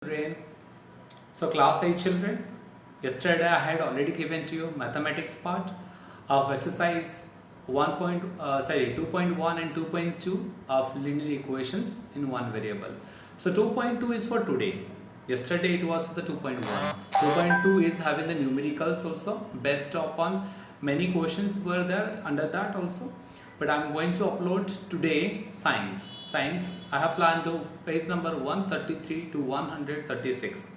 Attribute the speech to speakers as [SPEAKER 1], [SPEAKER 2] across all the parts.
[SPEAKER 1] Children. So class 8 children, yesterday I had already given to you mathematics part of exercise 2.1 and 2.2 of linear equations in one variable. So 2.2 is for today. Yesterday it was for the 2.1. 2.2 is having the numericals also based upon many questions were there under that also. But I'm going to upload today science. I have planned to page number 133 to 136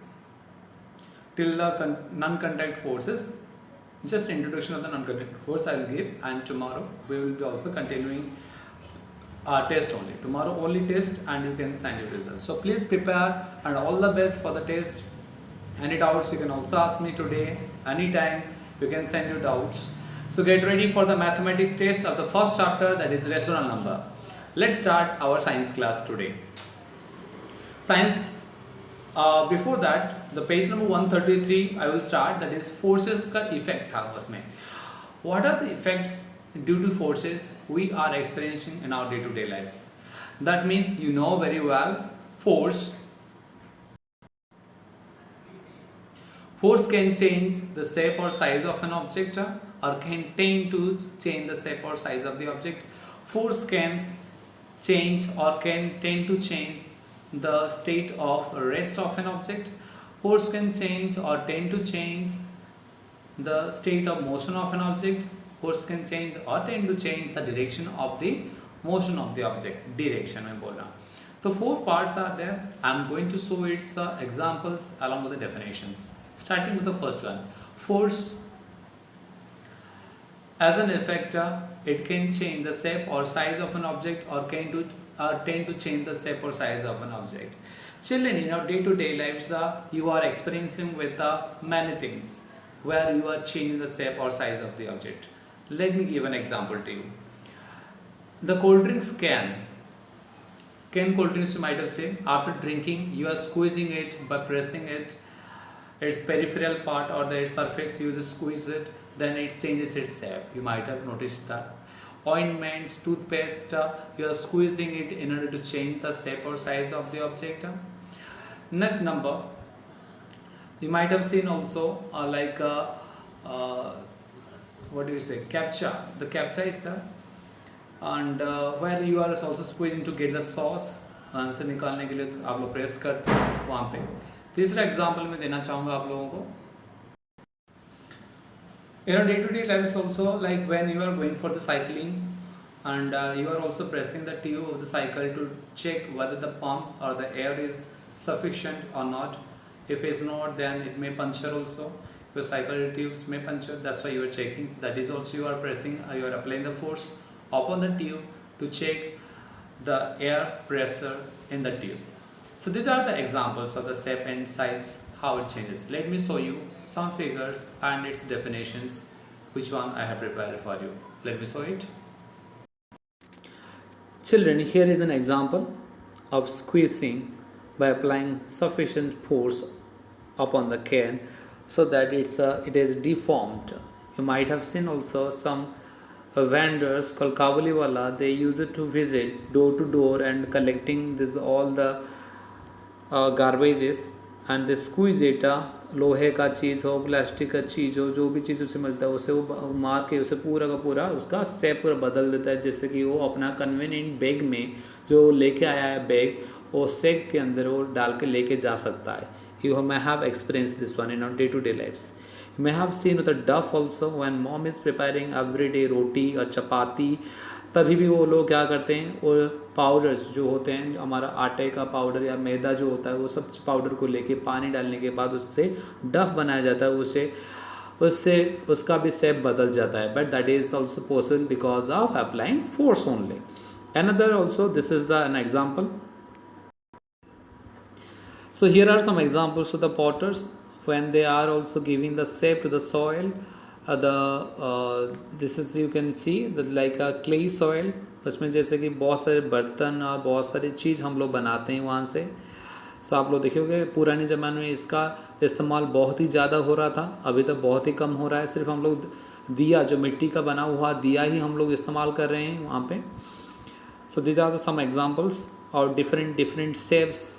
[SPEAKER 1] till the non-contact forces. Just introduction of the non-contact force I will give, and tomorrow we will be also continuing test only. Tomorrow only test, and you can send your results. So please prepare and all the best for the test. Any doubts you can also ask me today, anytime you can send your doubts. So get ready for the mathematics test of the first chapter, that is rational number. Let's start our science class today. Science, before that the page number 133 I will start, that is forces का effect था उसमें. What are the effects due to forces we are experiencing in our day-to-day lives? That means you know very well force can change the shape or size of an object or can tend to change the shape or size of the object. Force can change or can tend to change the state of rest of an object. Force can change or tend to change the state of motion of an object. Force can change or tend to change the direction of the motion of the object. Direction मैं बोल रहा. So 4 parts are there. I am going to show its examples along with the definitions. Starting with the first one, force as an effector, it can change the shape or size of an object or tend to change the shape or size of an object. Children, in our day-to-day lives, you are experiencing with many things where you are changing the shape or size of the object. Let me give an example to you. The cold drinks can cold drinks, you might have seen, after drinking you are squeezing it by pressing its peripheral part or the surface, you just squeeze it, then it changes its shape. You might have noticed that. Ointments, toothpaste, you are squeezing it in order to change the shape or size of the object. Next number, you might have seen also what do you say, captcha. The captcha is there, and where you are also squeezing to get the sauce answer निकालने के लिए आप लोग press करते हैं वहाँ पे. तीसरा एग्जाम्पल मैं देना चाहूँगा आप लोगों को. In our day-to-day lives also, like when you are going for the cycling and you are also pressing the tube of the cycle to check whether the pump or the air is sufficient or not. If it's not, then it may puncture also. Your cycle tubes may puncture, that's why you are checking. That is also you are pressing, you are applying the force upon the tube to check the air pressure in the tube. So these are the examples of the shape and size, how it changes. Let me show you some figures and its definitions, which one I have prepared for you. Let me show it. Children, here is an example of squeezing by applying sufficient force upon the can so that it is deformed. You might have seen also some vendors called Kabuliwala, they use it to visit door to door and collecting this all the garbages and they squeeze it. लोहे का चीज़ हो, plastic का चीज़ हो, जो भी चीज़ उसे मिलता है उसे वो मार के उसे पूरा का पूरा उसका शेप पूरा बदल देता है, जैसे कि वो अपना कन्वीनियंट बैग में जो लेके आया है बैग, वो सेक के अंदर वो डाल के लेके जा सकता है. You may have experienced this one in our day-to-day lives. You may have seen the duff also when mom is preparing everyday रोटी और चपाती, तभी भी वो लोग क्या करते हैं, और पाउडर्स जो होते हैं हमारा आटे का पाउडर या मैदा जो होता है वो सब पाउडर को लेके पानी डालने के बाद उससे डफ बनाया जाता है, उससे उसका भी शेप बदल जाता है. But that is also possible because of applying force only. Another also, this is an example. So here are some examples of the potters when they are also giving the shape to the soil. This is, you can see that like a clay soil, उसमें जैसे कि बहुत सारे बर्तन और बहुत सारी चीज़ हम लोग बनाते हैं वहाँ से. सो आप लोग देखोगे पुराने ज़माने में इसका इस्तेमाल बहुत ही ज़्यादा हो रहा था, अभी तो बहुत ही कम हो रहा है. सिर्फ हम लोग दिया, जो मिट्टी का बना हुआ दिया ही हम लोग इस्तेमाल कर रहे हैं वहाँ पे. So these are the some examples or different shapes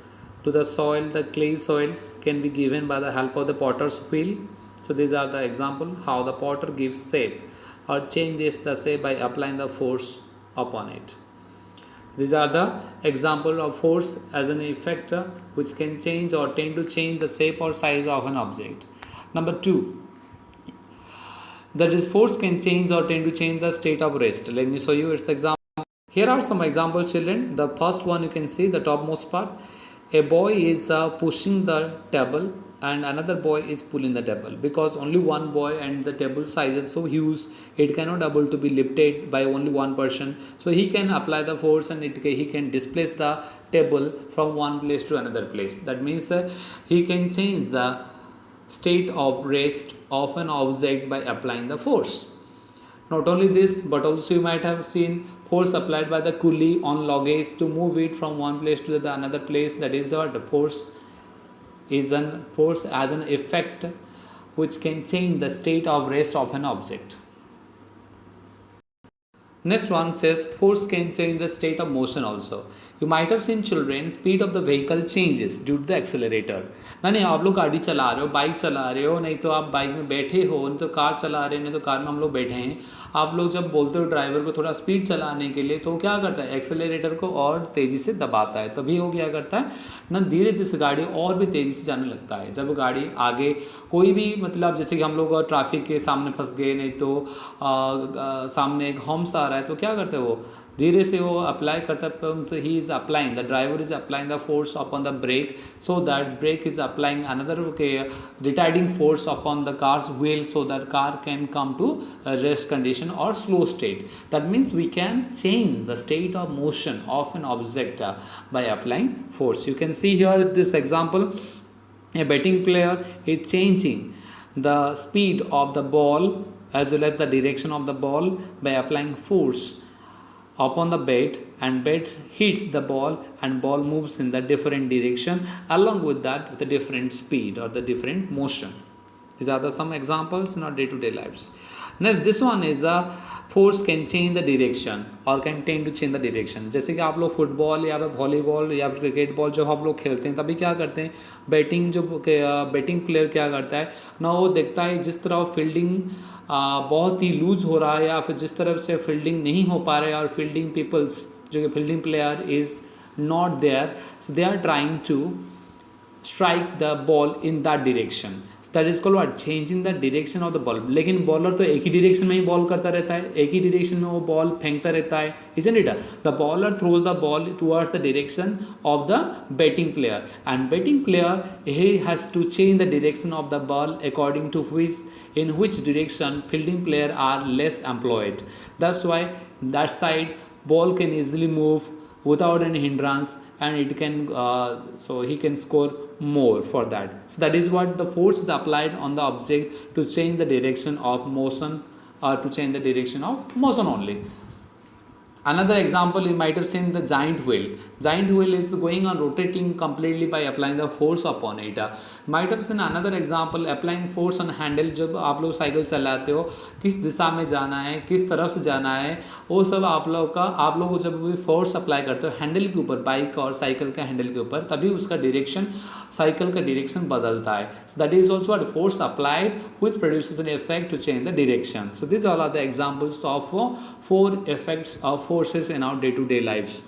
[SPEAKER 1] to the soil, the clay soils can be given by the help of the potter's wheel. So these are the example how the potter gives shape or changes the shape by applying the force upon it. These are the example of force as an effect which can change or tend to change the shape or size of an object. Number 2, that is force can change or tend to change the state of rest. Let me show you its example. Here are some example, children. The first one you can see the topmost part. A boy is pushing the table and another boy is pulling the table, because only one boy and the table size is so huge it cannot able to be lifted by only one person. So he can apply the force and he can displace the table from one place to another place. That means he can change the state of rest of an object by applying the force. Not only this, but also you might have seen force applied by the coolie on luggage to move it from one place to the another place. That is what the force is an force as an effect which can change the state of rest of an object. Next one says force can change the state of motion also. You might have seen children, speed of the vehicle changes due to the accelerator. नहीं आप लोग गाड़ी चला रहे हो, bike चला रहे हो, नहीं तो आप बाइक में बैठे हो, नहीं तो कार चला रहे हैं, नहीं तो कार में हम लोग बैठे हैं. आप लोग जब बोलते हो ड्राइवर को थोड़ा स्पीड चलाने के लिए, तो क्या करता है, एक्सेलरेटर को और तेज़ी से दबाता है. तभी वो क्या करता है ना, धीरे धीरे से गाड़ी और भी तेज़ी से जाने लगता है. जब गाड़ी आगे कोई भी मतलब जैसे कि हम लोग ट्रैफिक के सामने फंस गए, नहीं तो सामने एक हॉर्म्स आ रहा है, तो क्या करते हैं वो धीरे से वो अप्लाई करता है. He is applying, the driver is applying the force upon the brake, so that brake is applying another retarding force upon the car's wheel, so that car can come to a rest condition or slow state. That means we can change the state of motion of an object by applying force. You can see here this example, a betting player is changing the speed of the ball as well as the direction of the ball by applying force upon the bet, and bet hits the ball and ball moves in the different direction, along with that with a different speed or the different motion. These are the some examples in our day-to-day lives. Next, this one is a force can change the direction or can tend to change the direction. जैसे कि आप लोग football या फिर volleyball या फिर cricket ball जब आप लोग खेलते हैं, तभी क्या करते हैं, बैटिंग प्लेयर क्या करता है ना, वो देखता है जिस तरह फील्डिंग बहुत ही लूज हो रहा है या फिर जिस तरफ से फील्डिंग नहीं हो पा रहा है, और फील्डिंग पीपल्स जो कि fielding player is not there, so they are trying to strike the ball in that direction. So that is called what? Changing the direction of the ball. लेकिन बॉलर तो एक ही डायरेक्शन में ही ball करता रहता है, एक ही डायरेक्शन में वो बॉल फेंकता रहता है, isn't it? The bowler throws the ball towards the direction of the betting player, and betting player he has to change the direction of the ball according to in which direction fielding player are less employed. That's why that side ball can easily move without any hindrance, and it can so he can score more for that. So that is what the force is applied on the object to change the direction of motion, or to change the direction of motion only. Another example, you might have seen the giant wheel. Giant wheel is going on rotating completely by applying the force upon it. Might have seen another example, applying force on handle. जब आप लोग cycle चलाते हो, किस दिशा में जाना है, किस तरफ से जाना है, वो सब आप लोग जब भी फोर्स अप्लाई करते हो हैंडल के ऊपर, बाइक और साइकिल का हैंडल के ऊपर, तभी उसका डायरेक्शन, साइकिल का डायरेक्शन बदलता है. So that is also what force applied which produces an effect to change the direction. So these all are the examples of 4 effects of forces in our day-to-day lives.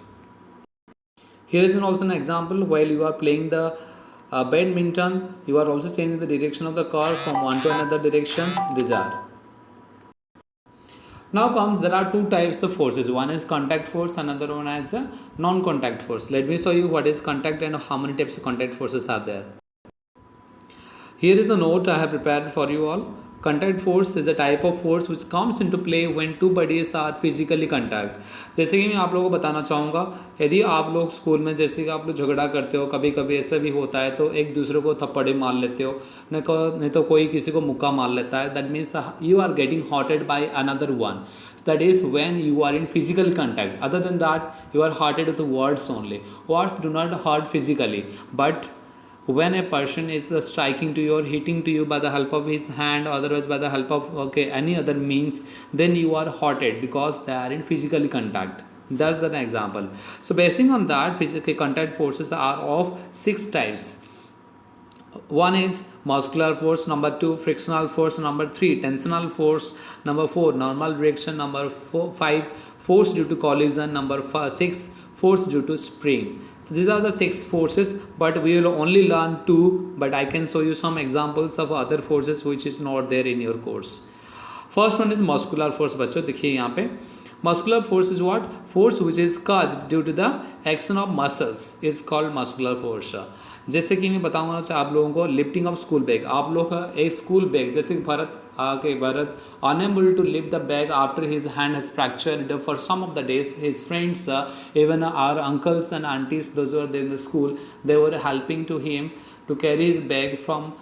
[SPEAKER 1] Here is also an example, while you are playing the badminton, you are also changing the direction of the car from one to another direction. These are. Now comes, there are 2 types of forces. One is contact force, another one is a non-contact force. Let me show you what is contact and how many types of contact forces are there. Here is the note I have prepared for you all. Contact force is a type of force which comes into play when 2 bodies are physically contact. जैसे कि मैं आप लोगों को बताना चाहूँगा, यदि आप लोग स्कूल में जैसे कि आप लोग झगड़ा करते हो, कभी कभी ऐसा भी होता है, तो एक दूसरे को थप्पड़े मार लेते हो, नहीं तो कोई किसी को मुक्का मार लेता है. That means you are getting hotted by another one. That is when you are in physical contact. Other than that, you are hurted with words only. Words do not hurt physically, but when a person is striking to you or hitting to you by the help of his hand, or otherwise by the help of any other means, then you are hurted because they are in physical contact. That's an example. So basing on that, physical contact forces are of 6 types. One is muscular force, number 2 frictional force, number 3 tensional force, number 4 normal reaction, number 5 force due to collision, number 6 force due to spring. So these are the 6 forces, but we will only learn 2, but I can show you some examples of other forces which is not there in your course. First one is muscular force. बच्चों देखिए यहाँ पे muscular force is what? Force which is caused due to the action of muscles is called muscular force. जैसे कि मैं बताऊंगा आप लोगों को लिफ्टिंग ऑफ स्कूल बैग. आप लोग का एक स्कूल बैग, जैसे कि Bharat unable to lift the bag after his hand has fractured for some of the days. His friends, even our uncles and aunties, those who are there in the school, they were helping to him to carry his bag from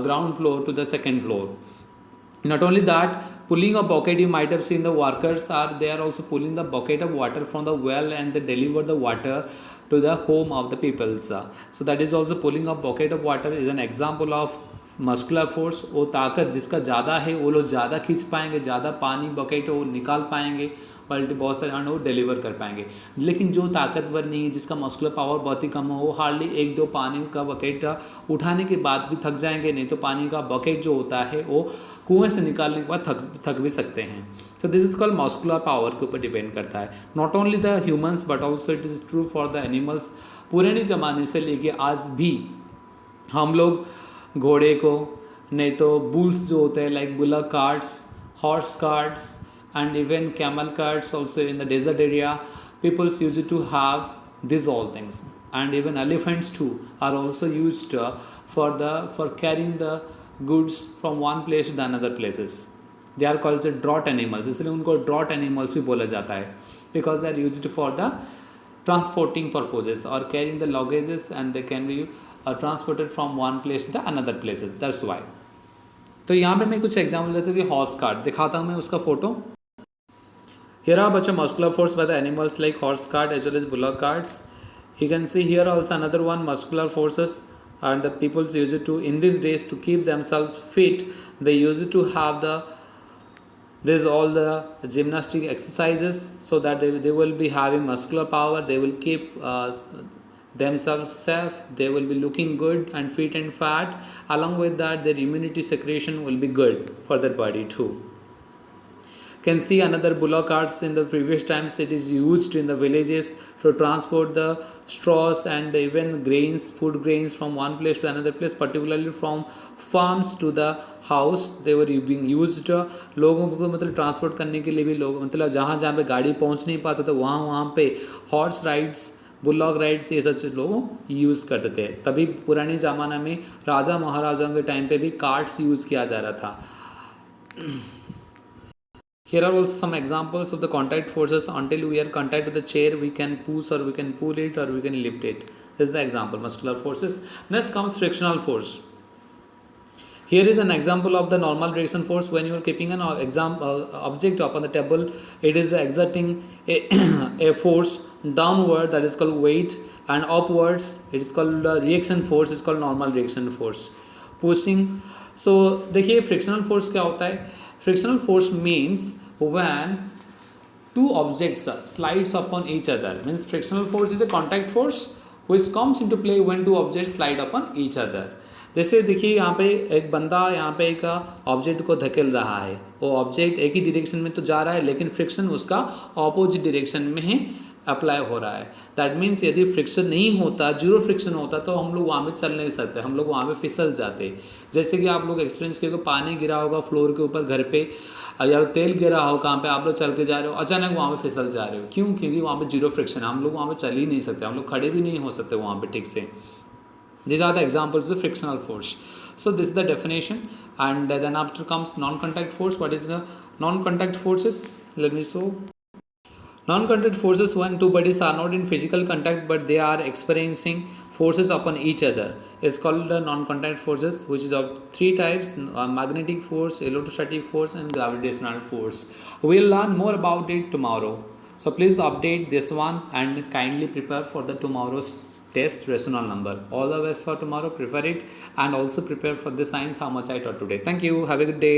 [SPEAKER 1] ground floor to the second floor. Not only that, pulling a bucket, you might have seen the workers they are also pulling the bucket of water from the well and they deliver the water to the home of the peoples. So that is also pulling a bucket of water is an example of muscular force. वो ताकत जिसका ज़्यादा है वो लोग ज़्यादा खींच पाएंगे, ज़्यादा पानी बकेट वो निकाल पाएंगे, बल्कि बहुत सारे अंड वो डिलीवर कर पाएंगे. लेकिन जो ताकतवर नहीं है, जिसका मस्कुलर पावर बहुत ही कम हो, वो हार्डली 1-2 पानी का बकेट उठाने के बाद भी थक जाएंगे. नहीं तो पानी का बकेट जो होता है वो कुएं से निकालने के बाद थक भी सकते हैं. So this is called muscular power के ऊपर डिपेंड करता है. Not only the humans but also it is true for the animals. पुराने ज़माने से लेके आज भी हम लोग घोड़े को, नहीं तो बुल्स जो होते हैं like bullock carts, horse carts and even camel carts also in the desert area, people used to have these all things. And even elephants too are also used for carrying the goods from one place to the another places. They are called draught animals, इसलिए उनको draught animals भी बोला जाता है, because they are used for the transporting purposes or carrying the luggages, and they can be transported from one place to the another places. That's why. तो यहाँ पे मैं कुछ एग्जाम्पल देता हूँ कि हॉर्स कार्ट दिखाता हूँ मैं उसका photo. Here are bunch of muscular force by the animals like horse cart as well as bullock carts. You can see here also another one muscular forces, and the people used to in these days to keep themselves fit. They used to have there's all the gymnastic exercises so that they will be having muscular power. They will keep themselves safe. They will be looking good and fit and fat. Along with that, their immunity secretion will be good for their body too. Can see another bullock carts. In the previous times it is used in the villages to transport the straws and even grains, food grains from one place to another place, particularly from farms to the house. They were being used. लोगों को मतलब transport करने के लिए भी लोग मतलब जहाँ जहाँ पे गाड़ी पहुँच नहीं पाता था वहाँ पे हॉर्स राइड्स, बुलॉक राइड्स ये सब लोग यूज़ करते थे. तभी पुराने ज़माना में राजा महाराजाओं के टाइम पे भी कार्ट्स यूज़ किया जा रहा था. Here are also some examples of the contact forces. Until we are contact with the chair, we can push or we can pull it or we can lift it. This is the example, muscular forces. Next comes frictional force. Here is an example of the normal reaction force. When you are keeping an object upon the table, it is exerting a force downward, that is called weight, and upwards it is called reaction force, is called normal reaction force. Pushing. So देखिए frictional force क्या होता है. Frictional force means when two objects slides upon each other. Means frictional force is a contact force which comes into play when two objects slide upon each other. जैसे देखिए यहाँ पे एक बंदा यहाँ पे एक ऑब्जेक्ट को धकेल रहा है. वो ऑब्जेक्ट एक ही डायरेक्शन में तो जा रहा है लेकिन फ्रिक्शन उसका ऑपोजिट डायरेक्शन में ही अप्लाई हो रहा है. दैट मीन्स यदि फ्रिक्शन नहीं होता, जीरो फ्रिक्शन होता, तो हम लोग वहाँ पे चल नहीं सकते, हम लोग वहाँ पे फिसल जाते. जैसे कि आप लोग एक्सपीरियंस किए, पानी गिरा होगा फ्लोर के ऊपर घर पे, या तेल गिरा हो कहाँ पे, आप लोग चल के जा रहे हो, अचानक वहाँ पे फिसल जा रहे हो. क्यों? क्योंकि वहाँ पे जीरो फ्रिक्शन, हम लोग वहाँ पे चल ही नहीं सकते, हम लोग खड़े भी नहीं हो सकते वहाँ पे ठीक से. These are the examples of frictional force. So this is the definition, and then after comes non-contact force. What is the non-contact forces? Let me show. Non-contact forces when two bodies are not in physical contact but they are experiencing forces upon each other is called the non-contact forces, which is of 3 types: magnetic force, electrostatic force, and gravitational force. We'll learn more about it tomorrow. So please update this one and kindly prepare for the tomorrow's test rational number. All the best for tomorrow. Prepare it and also prepare for the science how much I taught today. Thank you. Have a good day.